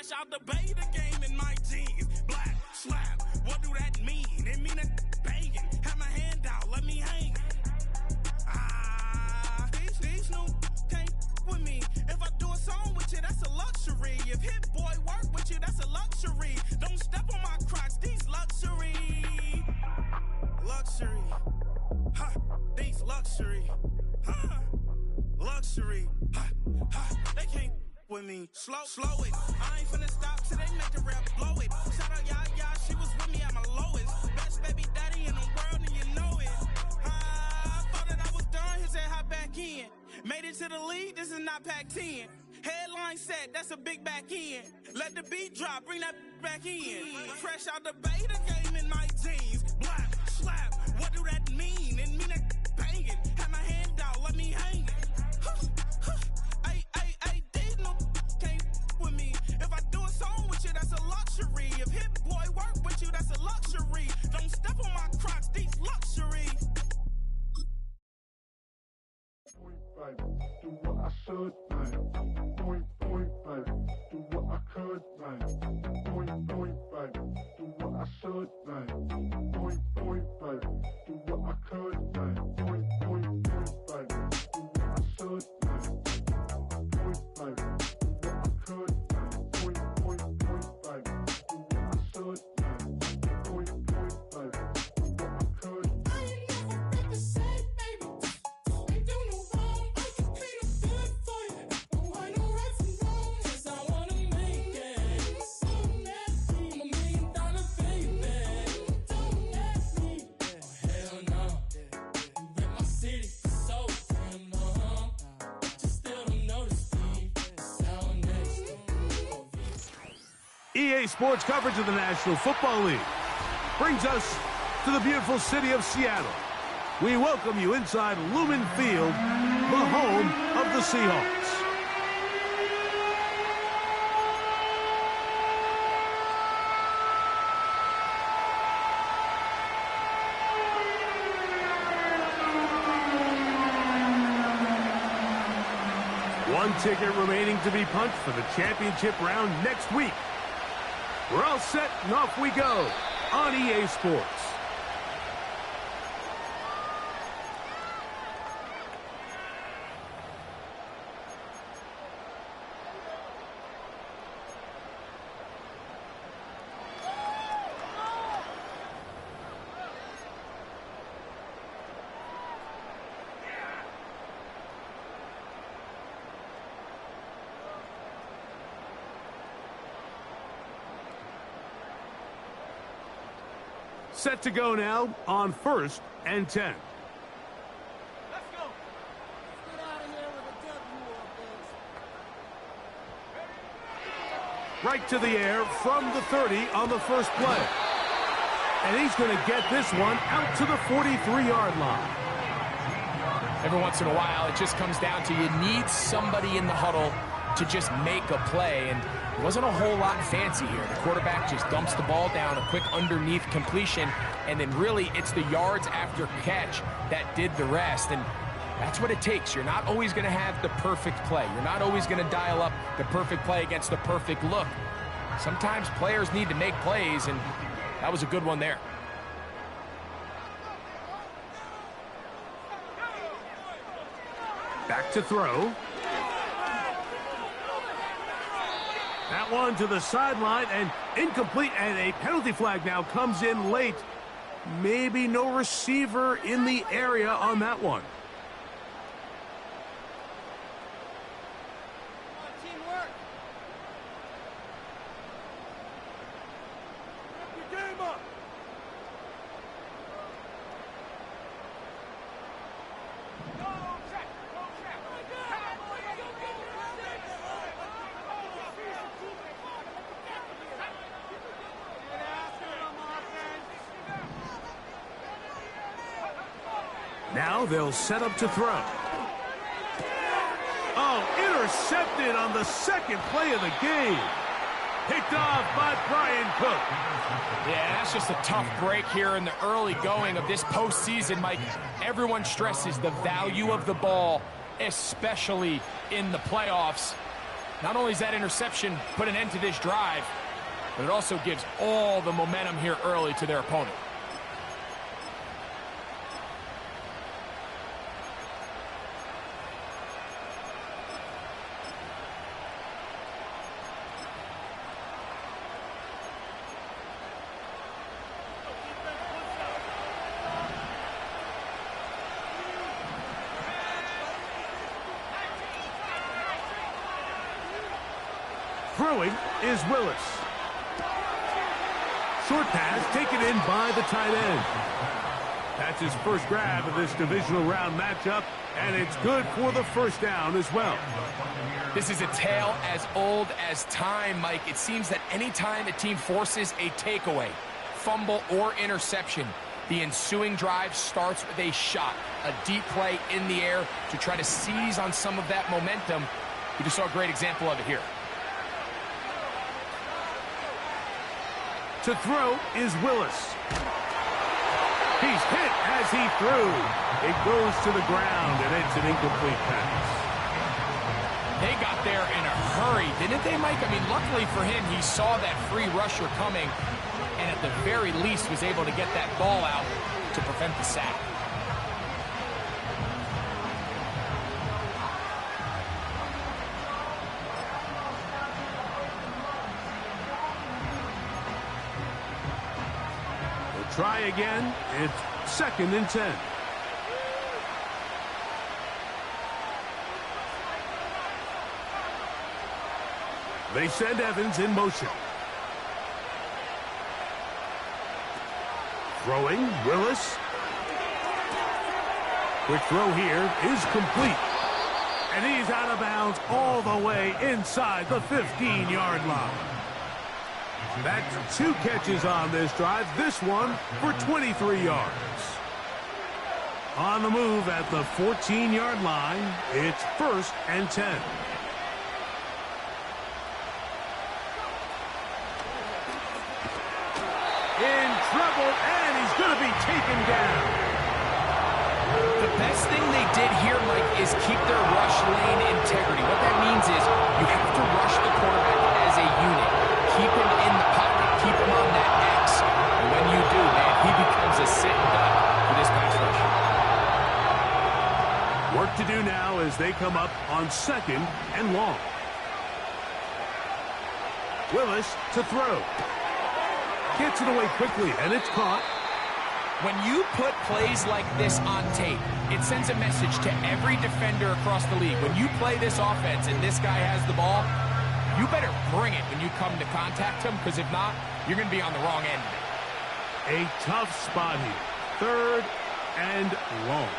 Fresh out the beta game in my jeans. Black slap, what do that mean? It mean that banging. Have my hand out, let me hang. These new can't with me. If I do a song with you, that's a luxury. If Hit Boy work with you, that's a luxury. Don't step on my Crocs, these luxury. Luxury. Ha, these luxury. Ha, luxury. Ha, ha, they can't with me. Slow it. I ain't finna stop till they make the rap blow it. Shout out Yaya, she was with me at my lowest. Best baby daddy in the world and you know it. I thought that I was done, he said hop back in. Made it to the league, this is not Pac-10. Headline set, that's a big back end. Let the beat drop, bring that back in. Fresh out the beta game in my jeans. Black slap, what do that mean? It mean that banging. Have my hand out, let me hang it. These no can't with me. If I do a song with you, that's a luxury. If Hit Boy work with you, that's a luxury. Don't step on my Crocs, these luxury. Do what I should, man. Point, baby. Do what I could, man. Point, baby. Do what I should, man. Point, baby. Do what I could, man. Point, baby. Do what I should, man. Point, baby. Do what I could, man. Point, baby. Do what I should, man. Point, baby. Do what I could. I ain't never got to say, baby. Ain't do no wrong. I can clean up good for you. Oh, I know right from wrong. 'Cause I wanna make it. So nasty. I'm $1 million baby. Don't ask me. Oh, hell no. You rip my city so damn long. But you still don't notice me. Sound next to EA Sports coverage of the National Football League brings us to the beautiful city of Seattle. We welcome you inside Lumen Field, the home of the Seahawks. One ticket remaining to be punched for the championship round next week. We're all set and off we go on EA Sports. Set to go now on 1st and 10. Let's go. Let's get out of here with a W, Right to the air from the 30 on the first play. And he's going to get this one out to the 43-yard line. Every once in a while, it just comes down to you need somebody in the huddle to just make a play, and it wasn't a whole lot fancy here. The quarterback just dumps the ball down, a quick underneath completion, and then really it's the yards after catch that did the rest, and that's what it takes. You're not always going to have the perfect play. You're not always going to dial up the perfect play against the perfect look. Sometimes players need to make plays, and that was a good one there. Back to throw. That one to the sideline and incomplete, and a penalty flag now comes in late. Maybe no receiver in the area on that one. teamwork. Step your game up. Now they'll set up to throw. Oh, intercepted on the second play of the game. Picked off by Brian Cook. Yeah, that's just a tough break here in the early going of this postseason, Mike. Everyone stresses the value of the ball, especially in the playoffs. Not only does that interception put an end to this drive, but it also gives all the momentum here early to their opponent. Throwing is Willis. Short pass taken in by the tight end. That's his first grab of this divisional round matchup, and it's good for the first down as well. This is a tale as old as time, Mike. It seems that anytime a team forces a takeaway, fumble, or interception, the ensuing drive starts with a shot, a deep play in the air to try to seize on some of that momentum. We just saw a great example of it here. To throw is Willis. He's hit as he threw. It goes to the ground, and it's an incomplete pass. They got there in a hurry, didn't they, Mike? I mean, luckily for him, he saw that free rusher coming, and at the very least was able to get that ball out to prevent the sack. Try again. It's 2nd and 10. They send Evans in motion. Throwing, Willis. Quick throw here is complete. And he's out of bounds all the way inside the 15-yard line. That's 2 catches on this drive, this one for 23 yards. On the move at the 14-yard line, it's 1st and 10. In trouble, and he's going to be taken down. The best thing they did here, Mike, is keep their rush lane integrity. What that means is you have to rush the quarterback as a unit. Keep him in the pocket. Keep him on that X. And when you do, man, he becomes a sit and duck for this pass rush. Work to do now as they come up on 2nd and long. Willis to throw. Gets it away quickly, and it's caught. When you put plays like this on tape, it sends a message to every defender across the league. When you play this offense and this guy has the ball, you better bring it when you come to contact him, because if not, you're going to be on the wrong end of it. A tough spot here. 3rd and long.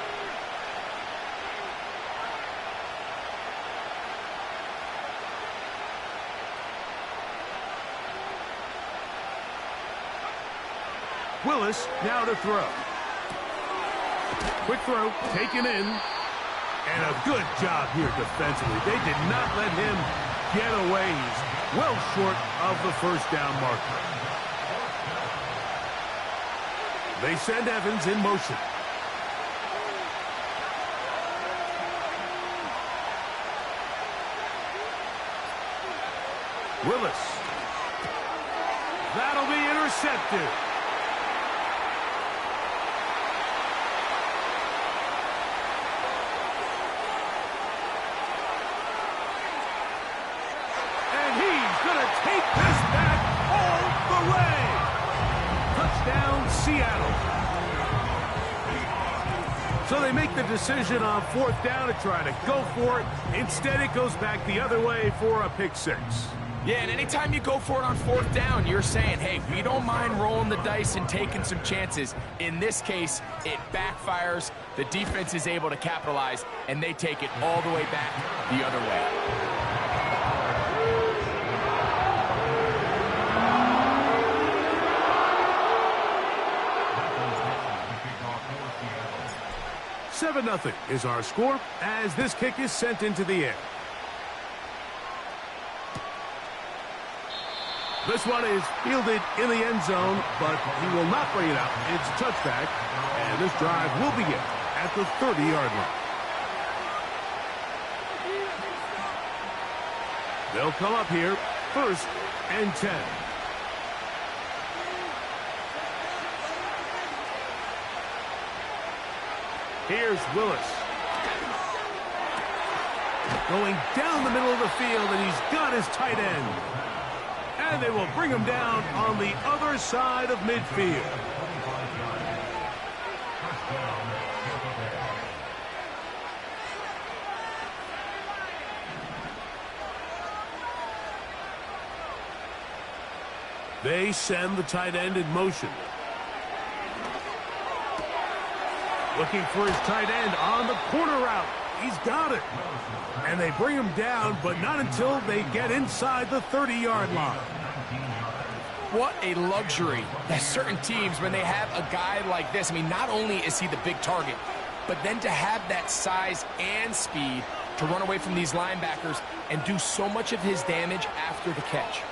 Willis now to throw. Quick throw, taken in. And a good job here defensively. They did not let him get away. He's well short of the first down marker. They send Evans in motion. Willis. That'll be intercepted. Take this back all the way. Touchdown, Seattle. So they make the decision on 4th down to try to go for it. Instead, it goes back the other way for a pick 6. Yeah, and anytime you go for it on 4th down, you're saying, hey, we don't mind rolling the dice and taking some chances. In this case, it backfires. The defense is able to capitalize, and they take it all the way back the other way. $7-0 is our score as this kick is sent into the air. This one is fielded in the end zone, but he will not bring it out. It's a touchback, and this drive will begin at the 30-yard line. They'll come up here, 1st and 10. Here's Willis. Going down the middle of the field, and he's got his tight end. And they will bring him down on the other side of midfield. They send the tight end in motion. Looking for his tight end on the corner route. He's got it. And they bring him down, but not until they get inside the 30-yard line. What a luxury that certain teams, when they have a guy like this, I mean, not only is he the big target, but then to have that size and speed to run away from these linebackers and do so much of his damage after the catch.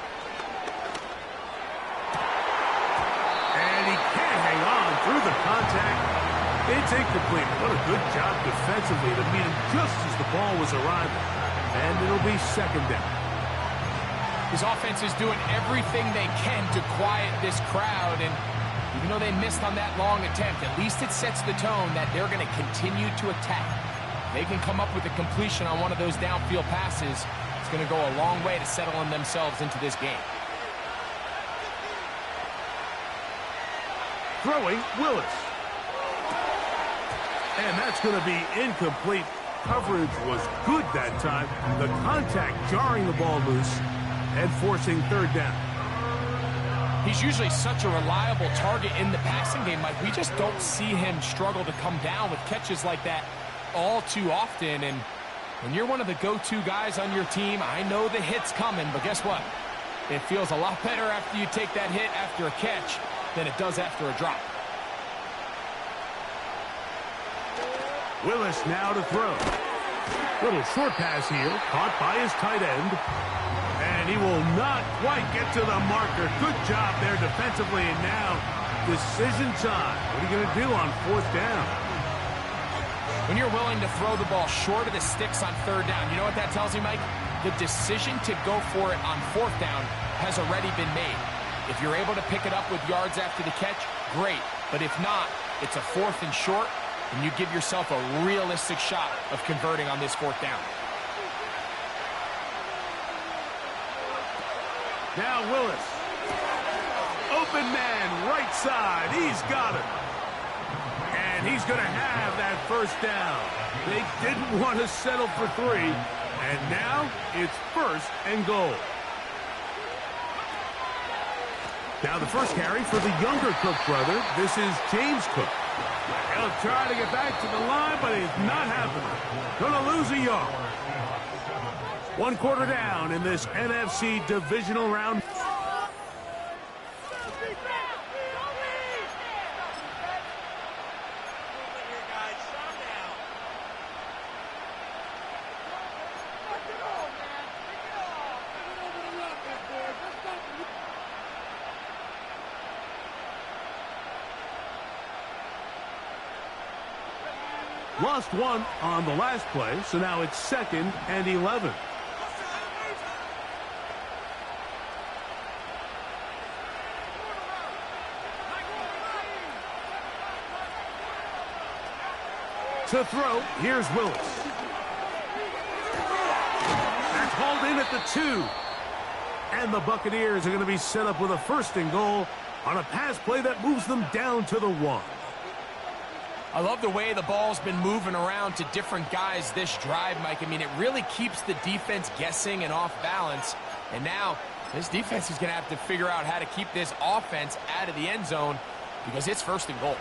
And he can't hang on through the contact. It's incomplete. What a good job defensively to meet him just as the ball was arriving. And it'll be 2nd down. His offense is doing everything they can to quiet this crowd, and even though they missed on that long attempt, at least it sets the tone that they're going to continue to attack. They can come up with a completion on one of those downfield passes. It's going to go a long way to settling themselves into this game. Throwing, Willis. And that's going to be incomplete. Coverage was good that time. The contact jarring the ball loose and forcing 3rd down. He's usually such a reliable target in the passing game, Mike. We just don't see him struggle to come down with catches like that all too often. And when you're one of the go-to guys on your team, I know the hit's coming, but guess what? It feels a lot better after you take that hit after a catch than it does after a drop. Willis now to throw. Little short pass here, caught by his tight end. And he will not quite get to the marker. Good job there defensively, and now decision time. What are you going to do on 4th down? When you're willing to throw the ball short of the sticks on 3rd down, you know what that tells you, Mike? The decision to go for it on 4th down has already been made. If you're able to pick it up with yards after the catch, great. But if not, it's a 4th and short, and you give yourself a realistic shot of converting on this 4th down. Now Willis. Open man, right side. He's got it. And he's going to have that 1st down. They didn't want to settle for 3. And now it's 1st and goal. Now the first carry for the younger Cook brother. This is James Cook. He'll try to get back to the line, but it's not happening. Gonna lose a yard. 1 quarter down in this NFC divisional round. Lost 1 on the last play, so now it's 2nd and 11. To throw, here's Willis. That's hauled in at the 2. And the Buccaneers are going to be set up with a 1st and goal on a pass play that moves them down to the 1. I love the way the ball's been moving around to different guys this drive, Mike. I mean, it really keeps the defense guessing and off balance. And now this defense is going to have to figure out how to keep this offense out of the end zone because it's 1st and goal.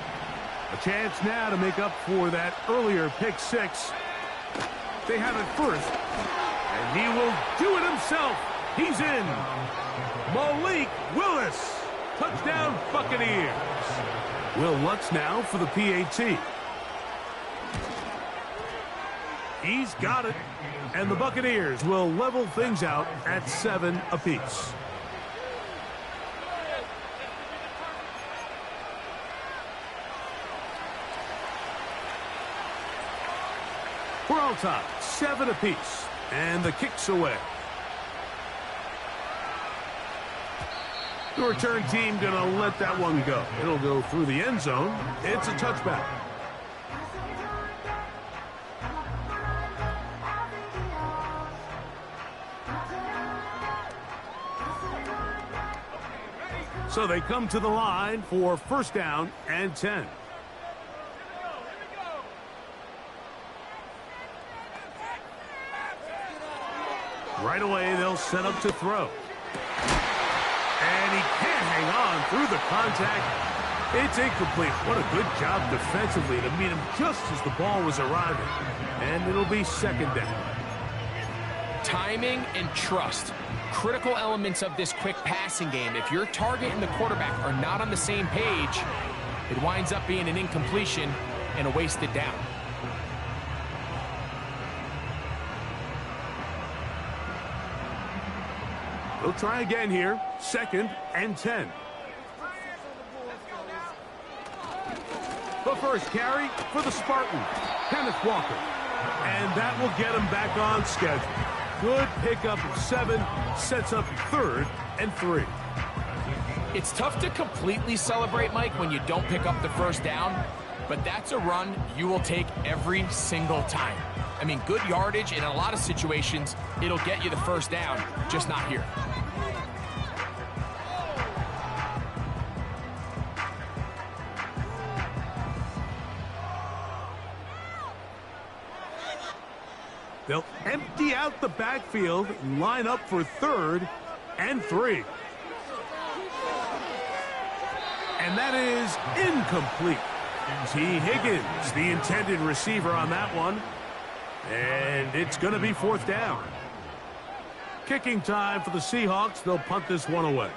A chance now to make up for that earlier pick 6. They have it 1st, and he will do it himself. He's in. Malik Willis. Touchdown, Buccaneers. Will Lutz now for the PAT. He's got it. And the Buccaneers will level things out at 7 apiece. We're all tied, 7 apiece. And the kick's away. The return team going to let that one go. It'll go through the end zone. It's a touchback. So they come to the line for first down and 10. Right away, they'll set up to throw. And he can't hang on through the contact. It's incomplete. What a good job defensively to meet him just as the ball was arriving. And it'll be second down. Timing and trust. Critical elements of this quick passing game. If your target and the quarterback are not on the same page, it winds up being an incompletion and a wasted down. They'll try again here. Second and 10. The first carry for the Spartans, Kenneth Walker. And that will get him back on schedule. Good pickup of 7, sets up third and 3. It's tough to completely celebrate, Mike, when you don't pick up the first down, but that's a run you will take every single time. I mean, good yardage, and in a lot of situations, it'll get you the first down, just not here. They'll empty out the backfield and line up for third and 3. And that is incomplete. T. Higgins, the intended receiver on that one. And it's going to be fourth down. Kicking time for the Seahawks. They'll punt this one away.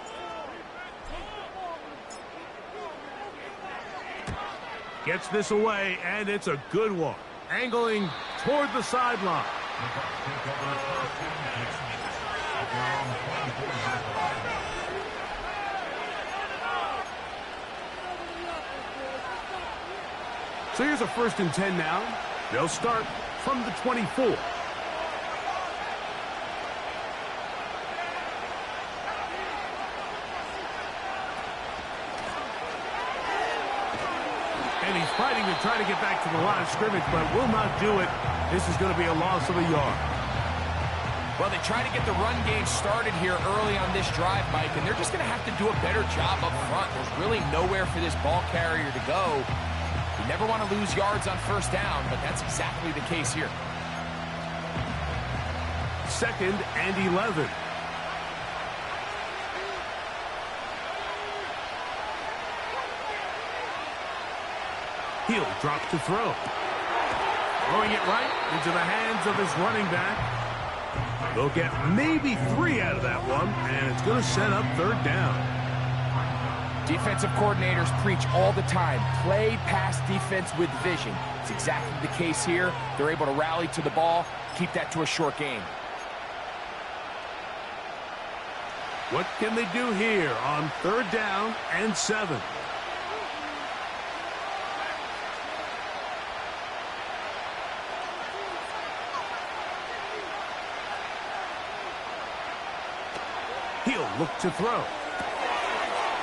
Gets this away, and it's a good one. Angling toward the sideline. So here's a first and 10 now. They'll start from the 24. And he's fighting to try to get back to the line of scrimmage, but will not do it. This is going to be a loss of a yard. Well, they try to get the run game started here early on this drive, Mike, and they're just going to have to do a better job up front. There's really nowhere for this ball carrier to go. You never want to lose yards on first down, but that's exactly the case here. Second and 11. He'll drop to throw. Throwing it right into the hands of his running back. They'll get maybe 3 out of that one, and it's going to set up third down. Defensive coordinators preach all the time, play pass defense with vision. It's exactly the case here. They're able to rally to the ball, keep that to a short game. What can they do here on third down and 7? He'll look to throw.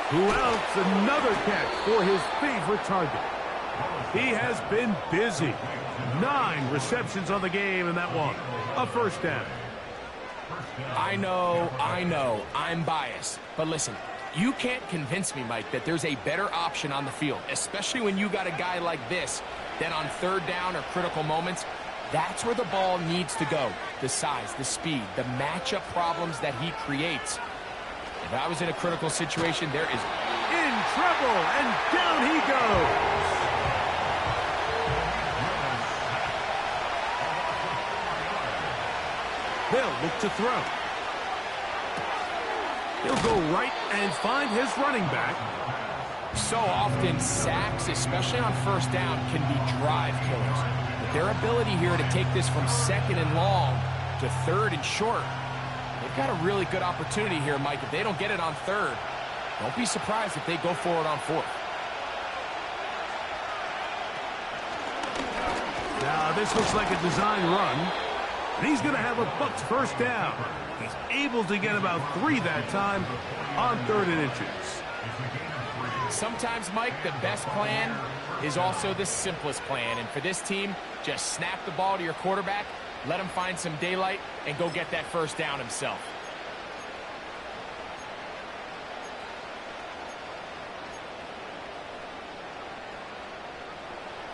Who else? Another catch for his favorite target. He has been busy. 9 receptions on the game in that one. A first down. I know, I'm biased. But listen, you can't convince me, Mike, that there's a better option on the field, especially when you got a guy like this, that on third down or critical moments, that's where the ball needs to go. The size, the speed, the matchup problems that he creates. If I was in a critical situation, there is in trouble, and down he goes. They'll look to throw. He'll go right and find his running back. So often, sacks, especially on first down, can be drive killers. But their ability here to take this from second and long to third and short, they've got a really good opportunity here, Mike. If they don't get it on third, don't be surprised if they go for it on fourth. Now, this looks like a design run. And he's going to have a Bucs first down He's able to get about 3 that time on 3rd and inches. Sometimes, Mike, the best plan is also the simplest plan. And for this team, just snap the ball to your quarterback, let him find some daylight, and go get that first down himself.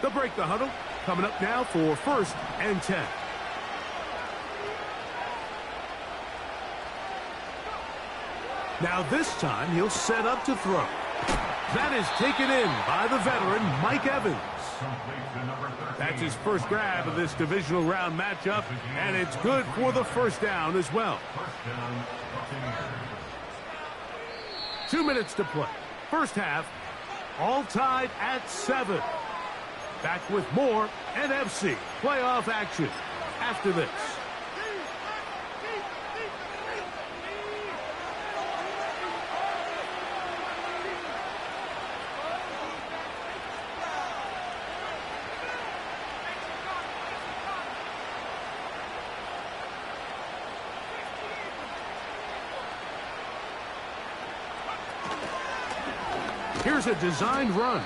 They'll break the huddle. Coming up now for 1st and 10. Now this time he'll set up to throw. That is taken in by the veteran Mike Evans. That's his first grab of this divisional round matchup, and it's good for the first down as well. 2 minutes to play. First half, all tied at 7. Back with more NFC playoff action after this. Here's a designed run.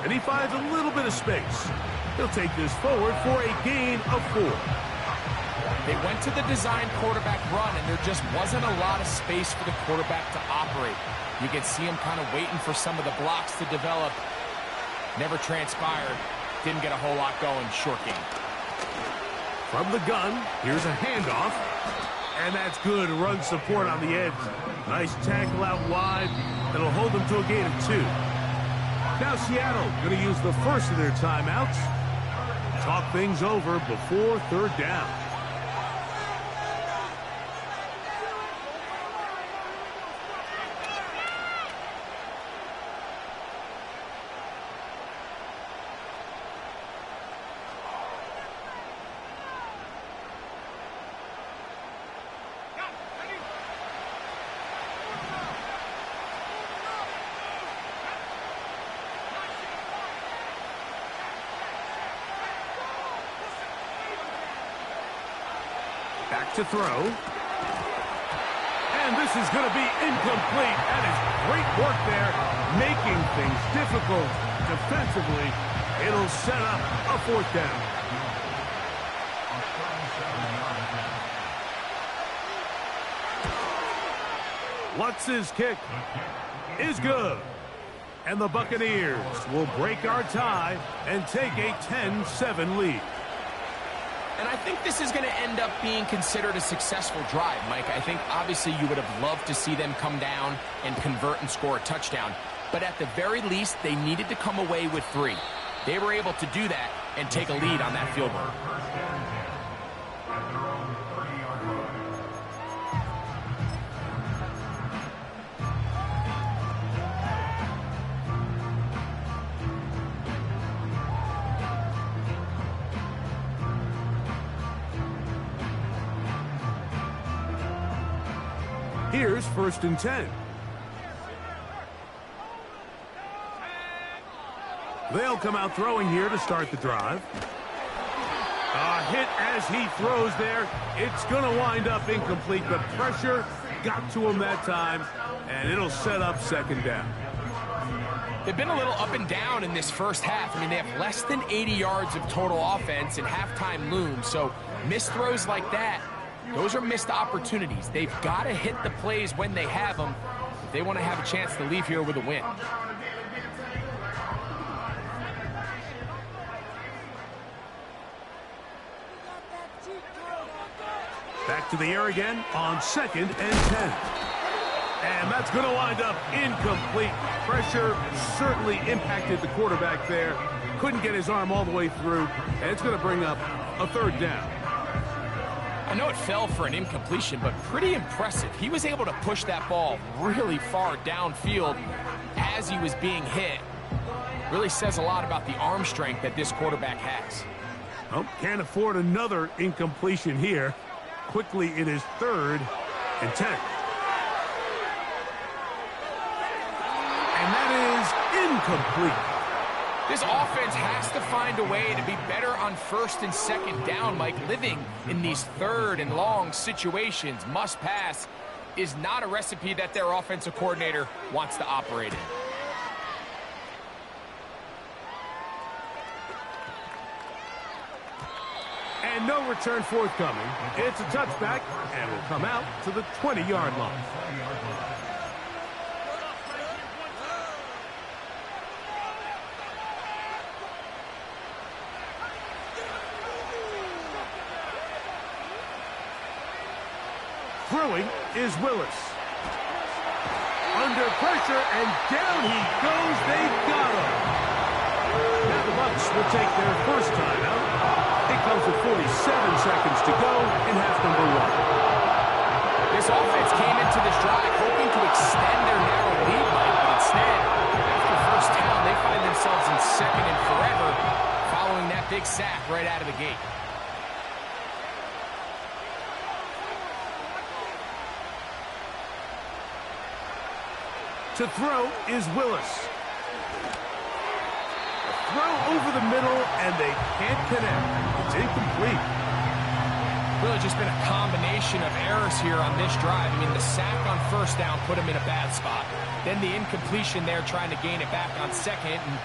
And he finds a little bit of space. He'll take this forward for a gain of 4. They went to the design quarterback run, and there just wasn't a lot of space for the quarterback to operate. You can see him kind of waiting for some of the blocks to develop. Never transpired. Didn't get a whole lot going. Short game. From the gun, here's a handoff. And that's good run support on the edge. Nice tackle out wide. That'll hold them to a gain of 2. Now Seattle going to use the first of their timeouts. Talk things over before 3rd down. Back to throw. And this is going to be incomplete. That is great work there, making things difficult defensively. It'll set up a 4th down. Lutz's kick is good. And the Buccaneers will break our tie and take a 10-7 lead. And I think this is going to end up being considered a successful drive, Mike. I think obviously you would have loved to see them come down and convert and score a touchdown. But at the very least, they needed to come away with 3. They were able to do that and take a lead on that field goal. Here's 1st and 10. They'll come out throwing here to start the drive. A hit as he throws there. It's going to wind up incomplete. The pressure got to him that time, and it'll set up 2nd down. They've been a little up and down in this first half. I mean, they have less than 80 yards of total offense, and halftime looms. So missed throws like that, those are missed opportunities. They've got to hit the plays when they have them if they want to have a chance to leave here with a win. Back to the air again on 2nd and 10. And that's going to wind up incomplete. Pressure certainly impacted the quarterback there. Couldn't get his arm all the way through, and it's going to bring up a 3rd down. I know it fell for an incompletion, but pretty impressive. He was able to push that ball really far downfield as he was being hit. Really says a lot about the arm strength that this quarterback has. Oh, can't afford another incompletion here. Quickly, it is 3rd and 10. And that is incomplete. This offense has to find a way to be better on first and second down, Mike. Living in these third and long situations, must pass, is not a recipe that their offensive coordinator wants to operate in. And no return forthcoming. It's a touchback, and will come out to the 20-yard line. Throwing is Willis. Under pressure, and down he goes. They got him. Now the Bucs will take their first timeout. It comes with 47 seconds to go in half number 1. This offense came into this drive hoping to extend their narrow lead, Mike, but instead, after first down, they find themselves in second and forever following that big sack right out of the gate. To throw is Willis. A throw over the middle, and they can't connect. It's incomplete. Really just been a combination of errors here on this drive. I mean, the sack on first down put them in a bad spot. Then the incompletion there trying to gain it back on second. And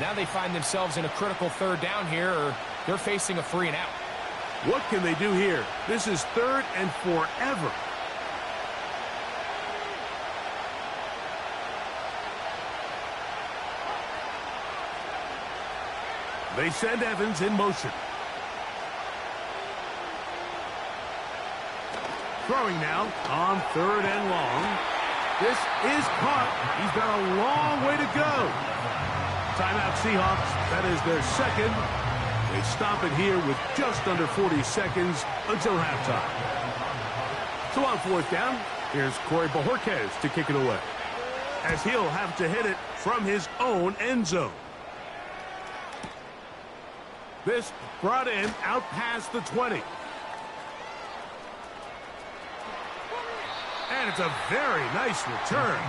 now they find themselves in a critical third down here, or they're facing a 3 and out. What can they do here? This is 3rd and forever. They send Evans in motion. Throwing now on 3rd and long. This is caught. He's got a long way to go. Timeout Seahawks. That is their second. They stop it here with just under 40 seconds until halftime. So on 4th down, here's Corey Bojorquez to kick it away, as he'll have to hit it from his own end zone. This brought in out past the 20. And it's a very nice return.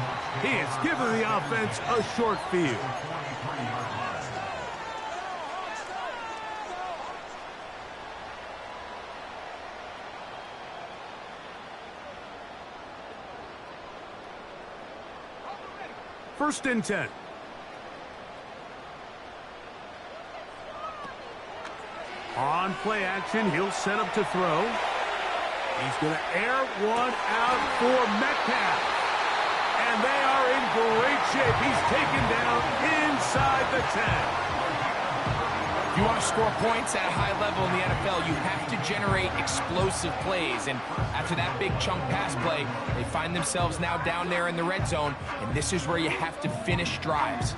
He has given the offense a short field. First and 10. On play action, he'll set up to throw. He's going to air one out for Metcalf. And they are in great shape. He's taken down inside the 10. If you want to score points at a high level in the NFL, you have to generate explosive plays. And after that big chunk pass play, they find themselves now down there in the red zone. And this is where you have to finish drives.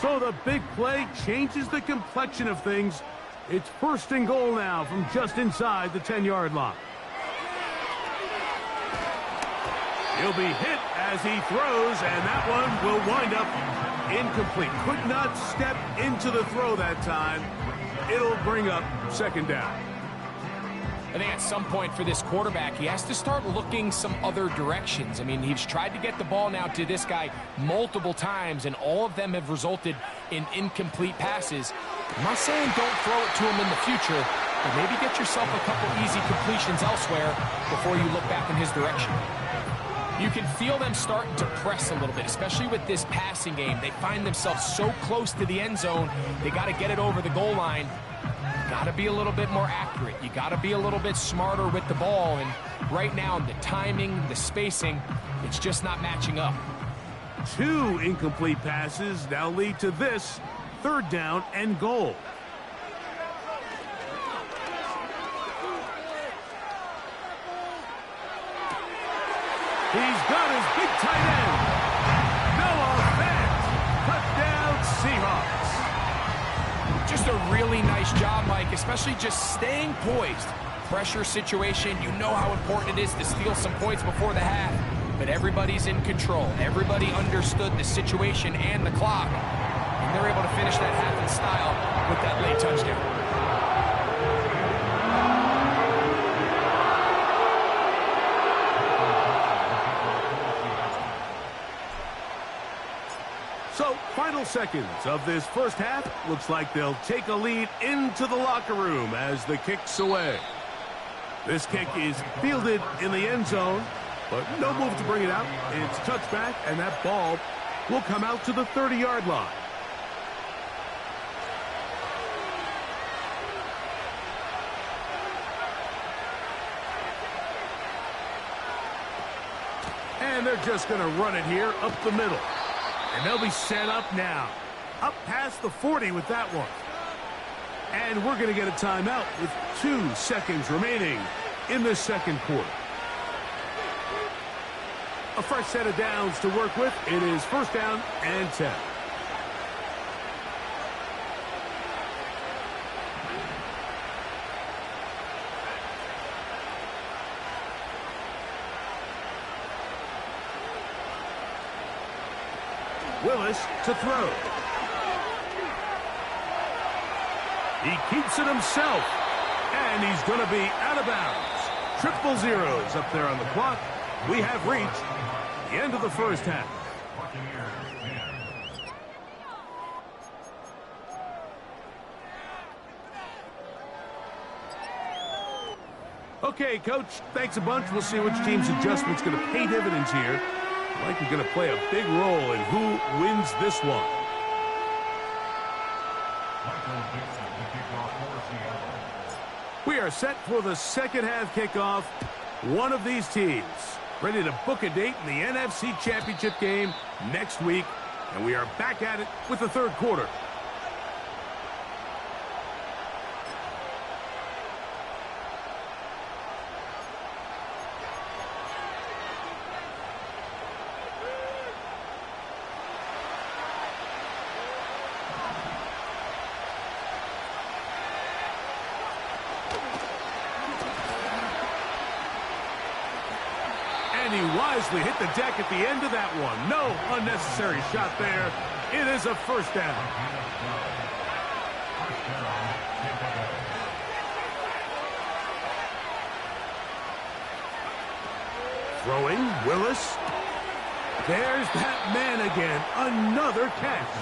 So the big play changes the complexion of things. It's 1st and goal now from just inside the 10-yard line. He'll be hit as he throws, and that one will wind up incomplete. Could not step into the throw that time. It'll bring up 2nd down. I think at some point for this quarterback, he has to start looking some other directions. I mean, he's tried to get the ball now to this guy multiple times, and all of them have resulted in incomplete passes. I'm not saying don't throw it to him in the future, but maybe get yourself a couple easy completions elsewhere before you look back in his direction. You can feel them starting to press a little bit, especially with this passing game. They find themselves so close to the end zone, they got to get it over the goal line. Got to be a little bit more accurate. You got to be a little bit smarter with the ball. And right now, the timing, the spacing, it's just not matching up. 2 incomplete passes now lead to this 3rd down and goal. He's got his big tight end. Noah Fant. Touchdown Seahawks. Just a really nice job, Mike, especially just staying poised. Pressure situation, you know how important it is to steal some points before the half. But everybody's in control. Everybody understood the situation and the clock. And they're able to finish that half in style with that late touchdown. final seconds of this first half. Looks like they'll take a lead into the locker room as the kick's away. This kick is fielded in the end zone, but no move to bring it out. It's touchback, and that ball will come out to the 30-yard line. And they're just going to run it here up the middle. And they'll be set up now. Up past the 40 with that one. And we're going to get a timeout with 2 seconds remaining in this second quarter. A fresh set of downs to work with. It is first down and 10. Willis to throw. He keeps it himself. And he's going to be out of bounds. Triple zeros up there on the clock. We have reached the end of the first half. Okay, Coach, thanks a bunch. We'll see which team's adjustment's going to pay dividends here. Likely going to play a big role in who wins this one. We are set for the second half kickoff. One of these teams ready to book a date in the NFC Championship game next week, and we are back at it with the third quarter. And he wisely hit the deck at the end of that one. No unnecessary shot there. It is a first down. Throwing, Willis. There's that man again. Another catch.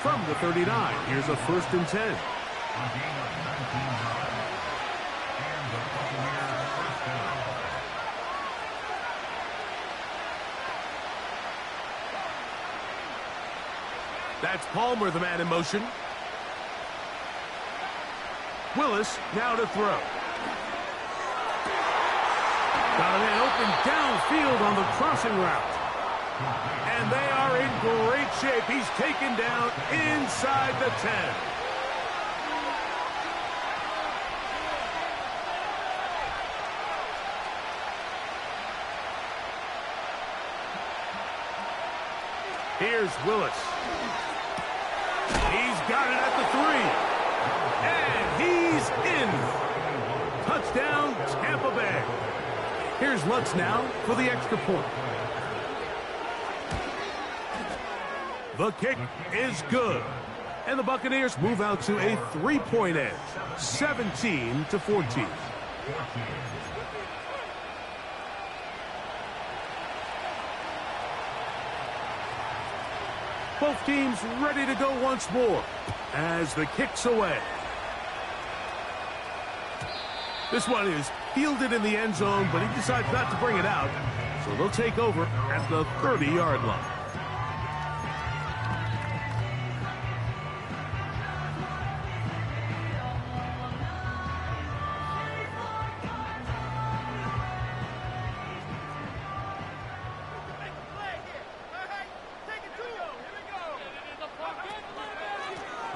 From the 39, here's a 1st and 10. That's Palmer, the man in motion. Willis now to throw. Got a man open downfield on the crossing route. And they are in great shape. He's taken down inside the 10. Here's Willis. He's got it at the 3. And he's in. Touchdown, Tampa Bay. Here's Lutz now for the extra point. The kick is good. And the Buccaneers move out to a 3-point edge, 17-14. Both teams ready to go once more as the kick's away. This one is fielded in the end zone, but he decides not to bring it out, so they'll take over at the 30-yard line.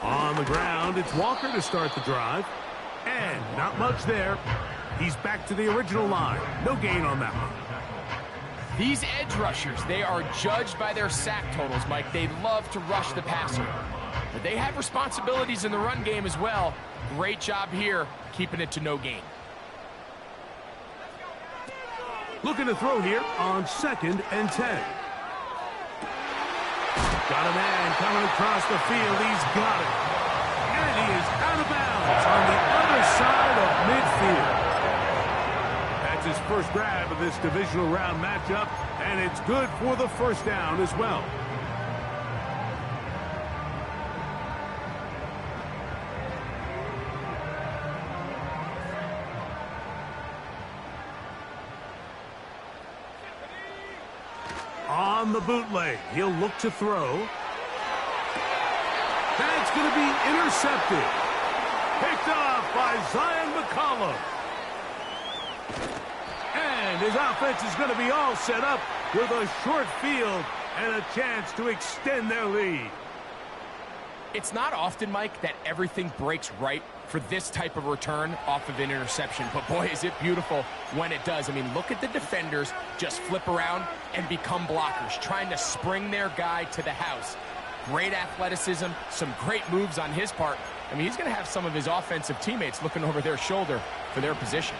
On the ground, it's Walker to start the drive. And not much there. He's back to the original line. No gain on that one. These edge rushers, they are judged by their sack totals, Mike. They love to rush the passer. But they have responsibilities in the run game as well. Great job here, keeping it to no gain. Looking to throw here on 2nd and 10. Got a man coming across the field. He's got it. And he is out of bounds on the other side of midfield. That's his first grab of this divisional round matchup, and it's good for the first down as well. On the bootleg, he'll look to throw. That's going to be intercepted. Picked off by Zion McCollum. And his offense is going to be all set up with a short field and a chance to extend their lead. It's not often, Mike, that everything breaks right for this type of return off of an interception. But boy, is it beautiful when it does. I mean, look at the defenders just flip around and become blockers, trying to spring their guy to the house. Great athleticism, some great moves on his part. I mean, he's going to have some of his offensive teammates looking over their shoulder for their position.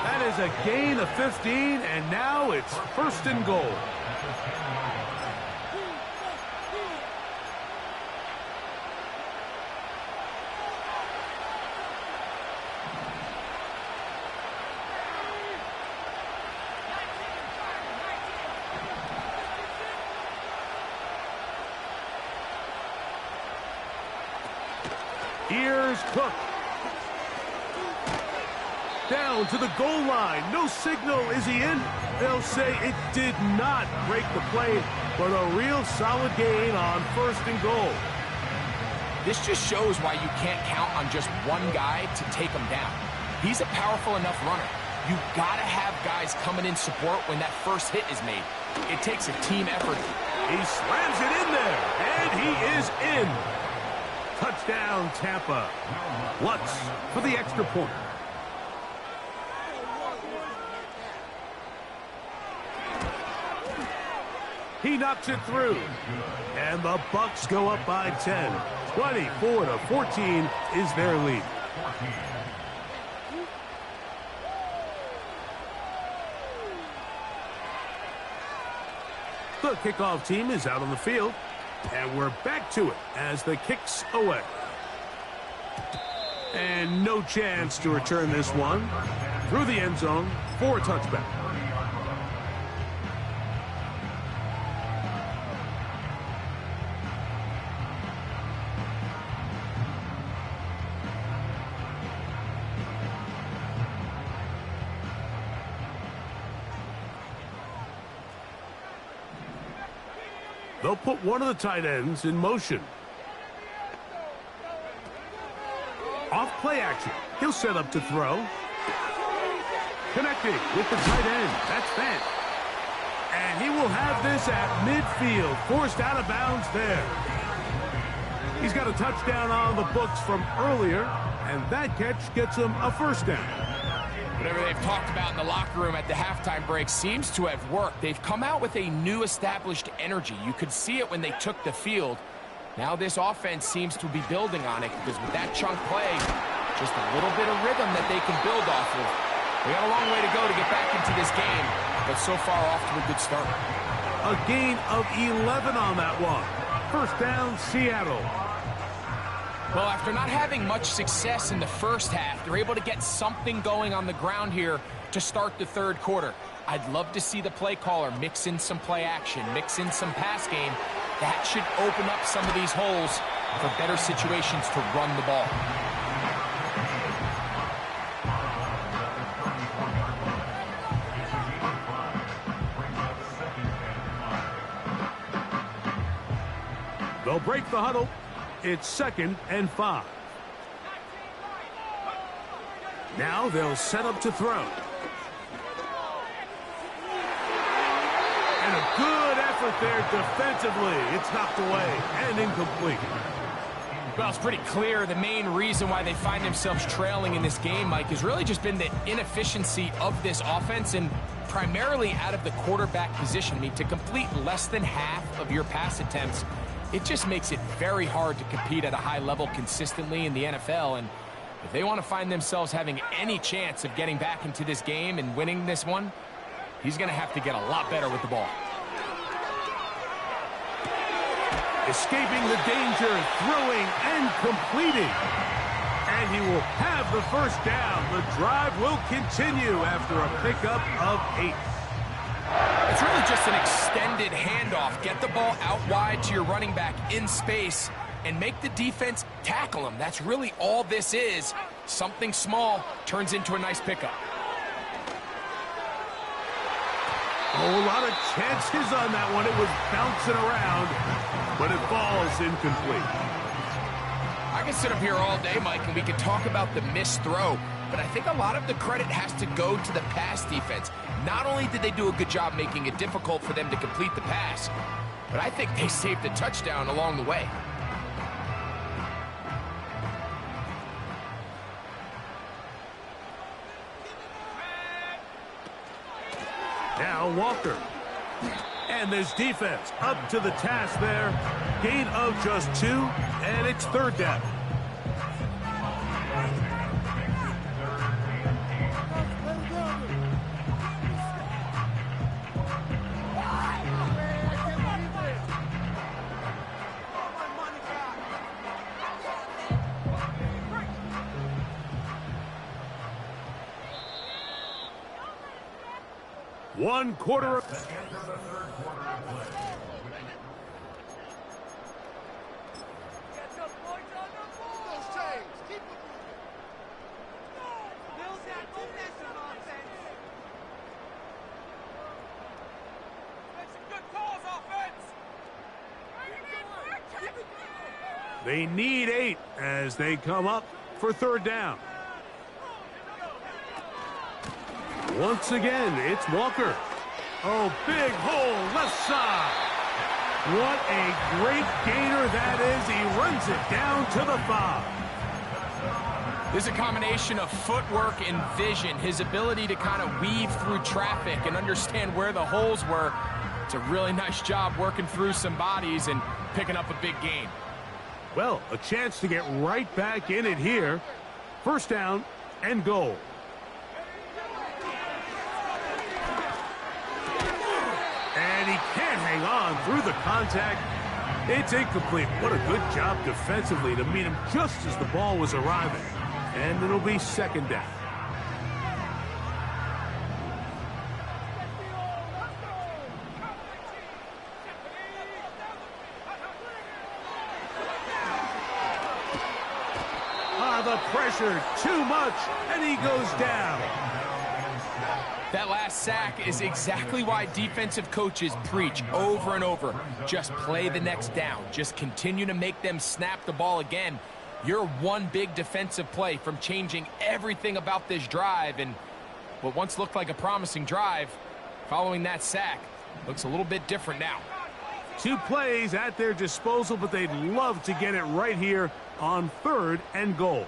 That is a gain of 15, and now it's 1st and goal. Here's Cook. Down to the goal line. No signal. Is he in? They'll say it did not break the play, but a real solid gain on 1st and goal. This just shows why you can't count on just one guy to take him down. He's a powerful enough runner. You got to have guys coming in support when that first hit is made. It takes a team effort. He slams it in there, and he is in. Touchdown, Tampa. Lutz for the extra point. He knocks it through. And the Bucs go up by 10. 24-14 is their lead. The kickoff team is out on the field. And we're back to it as the kick's away. And no chance to return this one. Through the end zone for a touchback. They'll put one of the tight ends in motion. Off play action. He'll set up to throw. Connecting with the tight end. That's Fant. And he will have this at midfield. Forced out of bounds there. He's got a touchdown on the books from earlier, and that catch gets him a 1st down. Whatever they've talked about in the locker room at the halftime break seems to have worked. They've come out with a new established energy. You could see it when they took the field. Now this offense seems to be building on it because with that chunk play, just a little bit of rhythm that they can build off of. We got a long way to go to get back into this game, but so far off to a good start. A gain of 11 on that one. 1st down, Seattle. Well, after not having much success in the first half, they're able to get something going on the ground here to start the 3rd quarter. I'd love to see the play caller mix in some play action, mix in some pass game. That should open up some of these holes for better situations to run the ball. They'll break the huddle. It's 2nd and 5. Now they'll set up to throw. And a good effort there defensively. It's knocked away and incomplete. Well, it's pretty clear the main reason why they find themselves trailing in this game, Mike, has really just been the inefficiency of this offense and primarily out of the quarterback position. I mean, to complete less than half of your pass attempts, it just makes it very hard to compete at a high level consistently in the NFL. And if they want to find themselves having any chance of getting back into this game and winning this one, he's going to have to get a lot better with the ball. Escaping the danger, throwing and completing. And he will have the 1st down. The drive will continue after a pickup of 8. It's really just an extended extended handoff. Get the ball out wide to your running back in space and make the defense tackle him. That's really all this is. Something small turns into a nice pickup. Oh, a lot of chances on that one. It was bouncing around, but it falls incomplete. I can sit up here all day, Mike, and we can talk about the missed throw, but I think a lot of the credit has to go to the pass defense. Not only did they do a good job making it difficult for them to complete the pass, but I think they saved a touchdown along the way. Now Walker. And this defense up to the task there. Gain of just 2, and it's 3rd down. One quarter. They need 8 as they come up for 3rd down. Once again, it's Walker. Oh, big hole, left side. What a great gainer that is. He runs it down to the 5. This is a combination of footwork and vision. His ability to kind of weave through traffic and understand where the holes were. It's a really nice job working through some bodies and picking up a big gain. Well, a chance to get right back in it here. 1st down and goal. And he can't hang on through the contact. It's incomplete. What a good job defensively to meet him just as the ball was arriving. And it'll be 2nd down. The pressure, too much, and he goes down. That last sack is exactly why defensive coaches preach over and over. Just play the next down. Just continue to make them snap the ball again. You're one big defensive play from changing everything about this drive, and what once looked like a promising drive, following that sack, looks a little bit different now. 2 plays at their disposal, but they'd love to get it right here on 3rd and goal.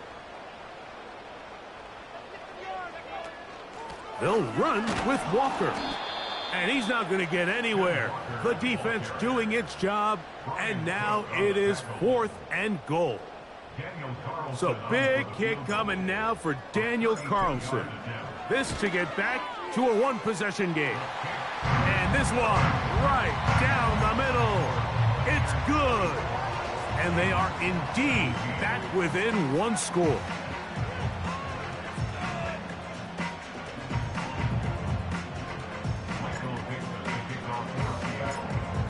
They'll run with Walker. And he's not going to get anywhere. The defense doing its job, and now it is 4th and goal. So big kick coming now for Daniel Carlson. This to get back to a 1-possession game. And this one right down the middle. It's good. And they are indeed back within 1 score.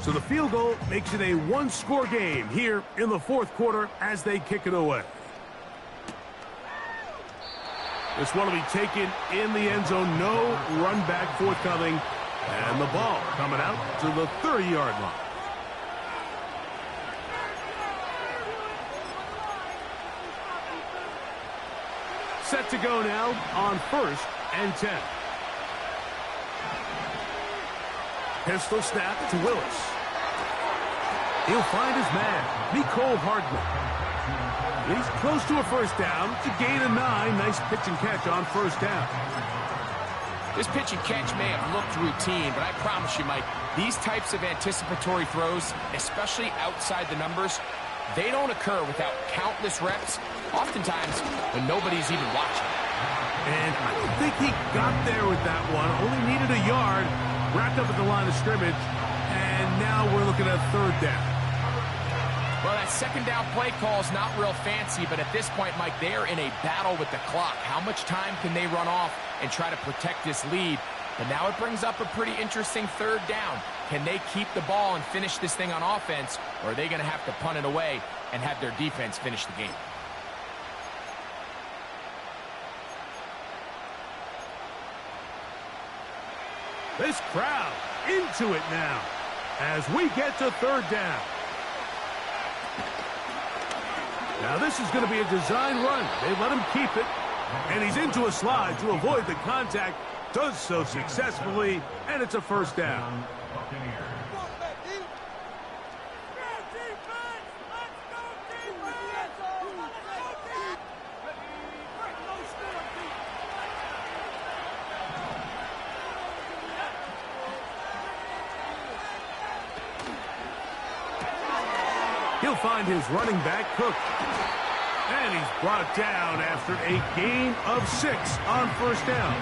So the field goal makes it a 1-score game here in the 4th quarter as they kick it away. This one will be taken in the end zone. No run back forthcoming. And the ball coming out to the 30-yard line. Set to go now on 1st and 10. Pistol snap to Willis. He'll find his man, Nicole Hardman. He's close to a 1st down. It's a gain of 9. Nice pitch and catch on 1st down. This pitch and catch may have looked routine, but I promise you, Mike, these types of anticipatory throws, especially outside the numbers, they don't occur without countless reps, oftentimes when nobody's even watching. And I don't think he got there with that one. Only needed a yard, wrapped up at the line of scrimmage, and now we're looking at 3rd down. Well, that 2nd down play call is not real fancy, but at this point, Mike, they're in a battle with the clock. How much time can they run off and try to protect this lead? But now it brings up a pretty interesting third down. Can they keep the ball and finish this thing on offense, or are they going to have to punt it away and have their defense finish the game? This crowd into it now as we get to third down. Now this is going to be a design run. They let him keep it, and he's into a slide to avoid the contact. Does so successfully, and it's a first down. He'll find his running back, Cook. And he's brought down after a gain of 6 on first down.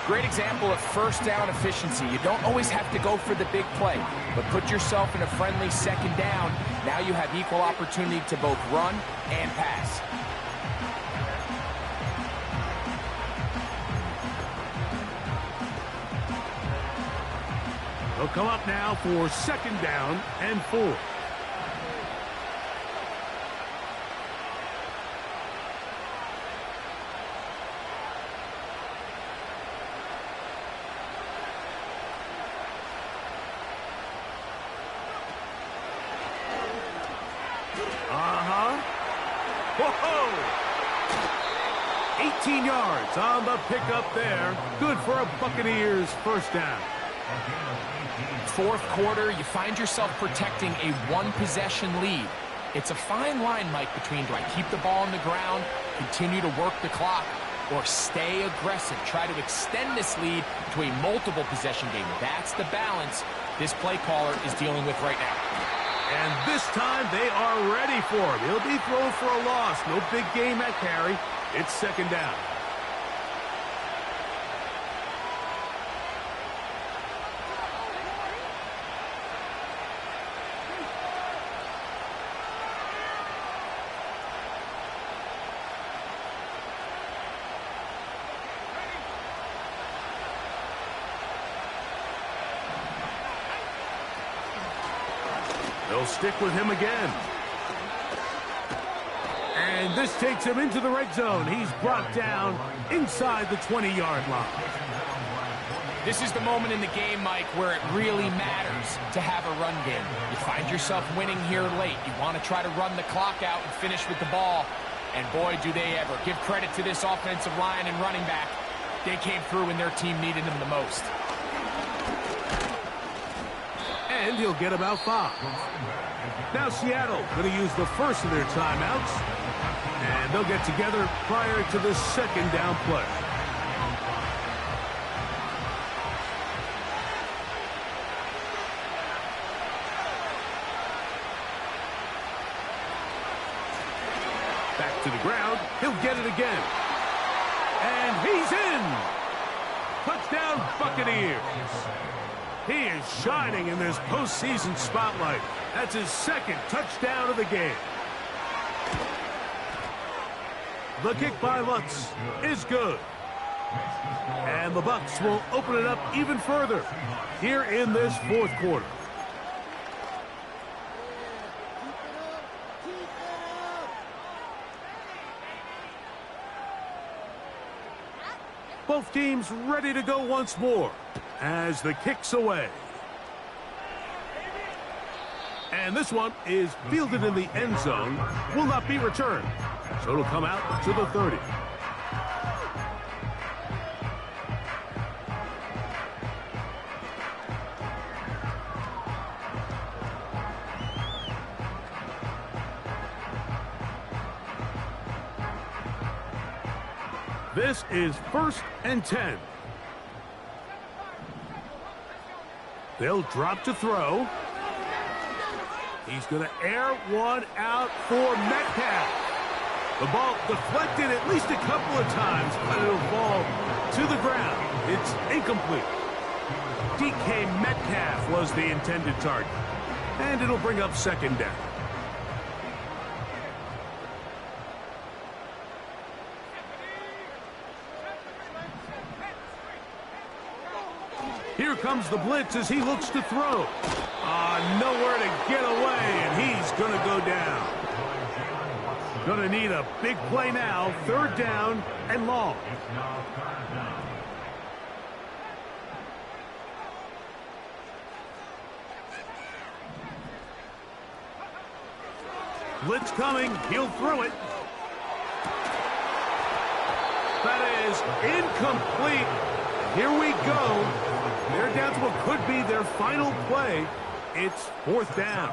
Great example of first down efficiency. You don't always have to go for the big play, but put yourself in a friendly second down. Now you have equal opportunity to both run and pass. They'll come up now for second down and 4. Whoa! 18 yards on the pickup there. Good for a Buccaneers first down. Fourth quarter, you find yourself protecting a one-possession lead. It's a fine line, Mike, between do I keep the ball on the ground, continue to work the clock, or stay aggressive, try to extend this lead to a multiple-possession game. That's the balance this play caller is dealing with right now. And this time they are ready for him. He'll be thrown for a loss. No big game at carry. It's second down. They'll stick with him again. And this takes him into the red zone. He's brought down inside the 20-yard line. This is the moment in the game, Mike, where it really matters to have a run game. You find yourself winning here late. You want to try to run the clock out and finish with the ball. And boy, do they ever. Give credit to this offensive line and running back. They came through when their team needed them the most. And he'll get about 5. Now Seattle going to use the first of their timeouts. And they'll get together prior to the second down play. Back to the ground. He'll get it again. And he's in. Touchdown Buccaneers. He is shining in this postseason spotlight. That's his second touchdown of the game. The kick by Lutz is good. And the Bucs will open it up even further here in this fourth quarter. Both teams ready to go once more as the kick's away. And this one is fielded in the end zone, will not be returned. So it'll come out to the 30. This is 1st and 10. They'll drop to throw. He's going to air one out for Metcalf. The ball deflected at least a couple of times, but it'll fall to the ground. It's incomplete. DK Metcalf was the intended target. And it'll bring up second down. comes the blitz as he looks to throw. Nowhere to get away, and he's going to go down. Going to need a big play now. 3rd down and long. Blitz coming. He'll throw it. That is incomplete. Here we go. They're down to what could be their final play. It's 4th down.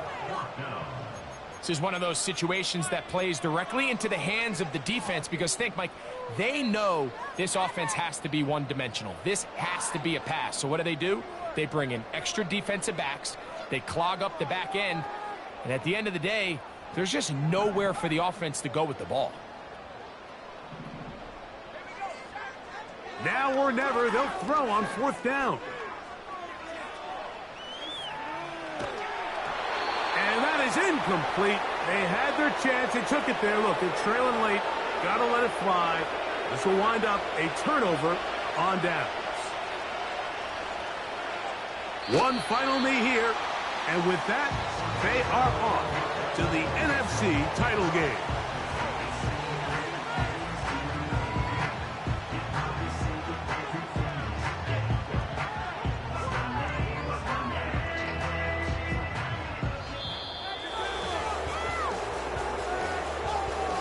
This is one of those situations that plays directly into the hands of the defense because think, Mike, they know this offense has to be one-dimensional. This has to be a pass. So what do? They bring in extra defensive backs. They clog up the back end. And at the end of the day, there's just nowhere for the offense to go with the ball. Now or never, they'll throw on 4th down. And that is incomplete. They had their chance. They took it there. Look, they're trailing late. Got to let it fly. This will wind up a turnover on downs. One final knee here. And with that, they are on to the NFC title game.